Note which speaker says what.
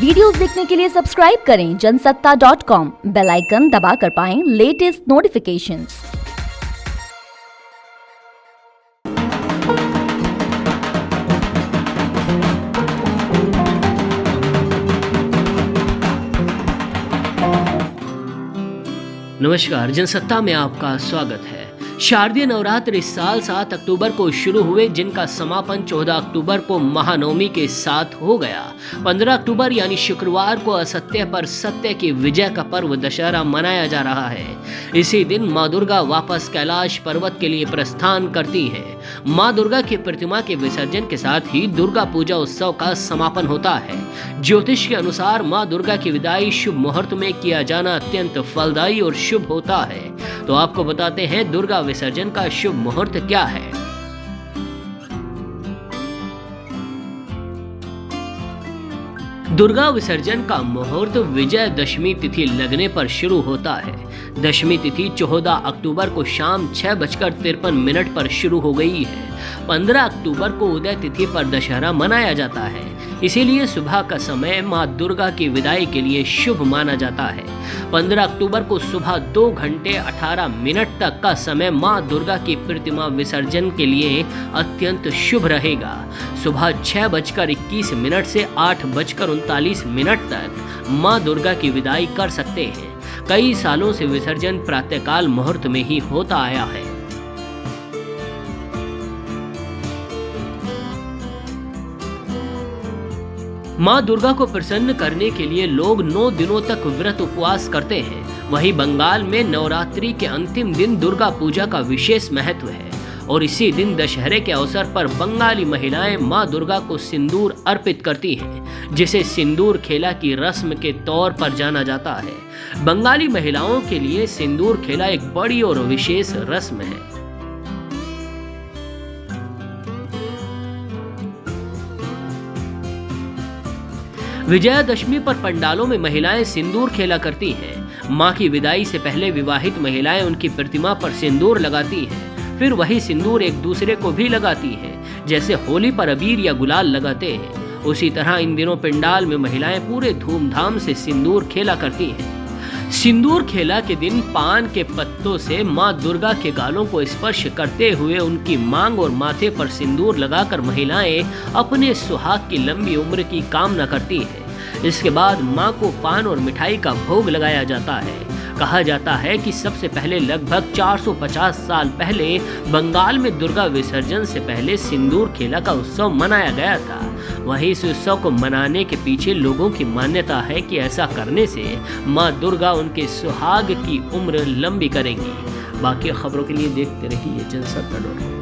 Speaker 1: Videos देखने के लिए सब्सक्राइब करें जनसत्ता.com, बेल आइकन दबाकर पाएं लेटेस्ट नोटिफिकेशंस।
Speaker 2: नमस्कार, जनसत्ता में आपका स्वागत है। शारदीय नवरात्र इस साल 7 अक्टूबर को शुरू हुए, जिनका समापन 14 अक्टूबर को महानवमी के साथ हो गया। 15 अक्टूबर यानी शुक्रवार को असत्य पर सत्य की विजय का पर्व दशहरा मनाया जा रहा है। इसी दिन माँ दुर्गा वापस कैलाश पर्वत के लिए प्रस्थान करती हैं। माँ दुर्गा की प्रतिमा के विसर्जन के साथ ही दुर्गा पूजा उत्सव का समापन होता है। ज्योतिष के अनुसार माँ दुर्गा की विदाई शुभ मुहूर्त में किया जाना अत्यंत फलदायी और शुभ होता है। तो आपको बताते हैं दुर्गा विसर्जन का शुभ मुहूर्त क्या है। दुर्गा विसर्जन का मुहूर्त विजयदशमी तिथि लगने पर शुरू होता है। दशमी तिथि 14 अक्टूबर को शाम 6:53 पर शुरू हो गई है। 15 अक्टूबर को उदय तिथि पर दशहरा मनाया जाता है, इसीलिए सुबह का समय मां दुर्गा की विदाई के लिए शुभ माना जाता है। 15 अक्टूबर को सुबह 2:18 तक का समय मां दुर्गा की प्रतिमा विसर्जन के लिए अत्यंत शुभ रहेगा। सुबह 6:21 से 8:39 तक मां दुर्गा की विदाई कर सकते हैं। कई सालों से विसर्जन प्रातःकाल मुहूर्त में ही होता आया है। माँ दुर्गा को प्रसन्न करने के लिए लोग 9 दिनों तक व्रत उपवास करते हैं। वहीं बंगाल में नवरात्रि के अंतिम दिन दुर्गा पूजा का विशेष महत्व है और इसी दिन दशहरे के अवसर पर बंगाली महिलाएं माँ दुर्गा को सिंदूर अर्पित करती हैं, जिसे सिंदूर खेला की रस्म के तौर पर जाना जाता है। बंगाली महिलाओं के लिए सिंदूर खेला एक बड़ी और विशेष रस्म है। विजयादशमी पर पंडालों में महिलाएं सिंदूर खेला करती हैं। मां की विदाई से पहले विवाहित महिलाएं उनकी प्रतिमा पर सिंदूर लगाती हैं, फिर वही सिंदूर एक दूसरे को भी लगाती हैं। जैसे होली पर अबीर या गुलाल लगाते हैं, उसी तरह इन दिनों पंडाल में महिलाएं पूरे धूमधाम से सिंदूर खेला करती हैं। सिंदूर खेला के दिन पान के पत्तों से मां दुर्गा के गालों को स्पर्श करते हुए उनकी मांग और माथे पर सिंदूर लगाकर महिलाएं अपने सुहाग की लंबी उम्र की कामना करती हैं। इसके बाद मां को पान और मिठाई का भोग लगाया जाता है। कहा जाता है कि सबसे पहले लगभग 450 साल पहले बंगाल में दुर्गा विसर्जन से पहले सिंदूर खेला का उत्सव मनाया गया था। वहीं इस उत्सव को मनाने के पीछे लोगों की मान्यता है कि ऐसा करने से मां दुर्गा उनके सुहाग की उम्र लंबी करेंगी। बाकी खबरों के लिए देखते रहिए जनसत्ता.com।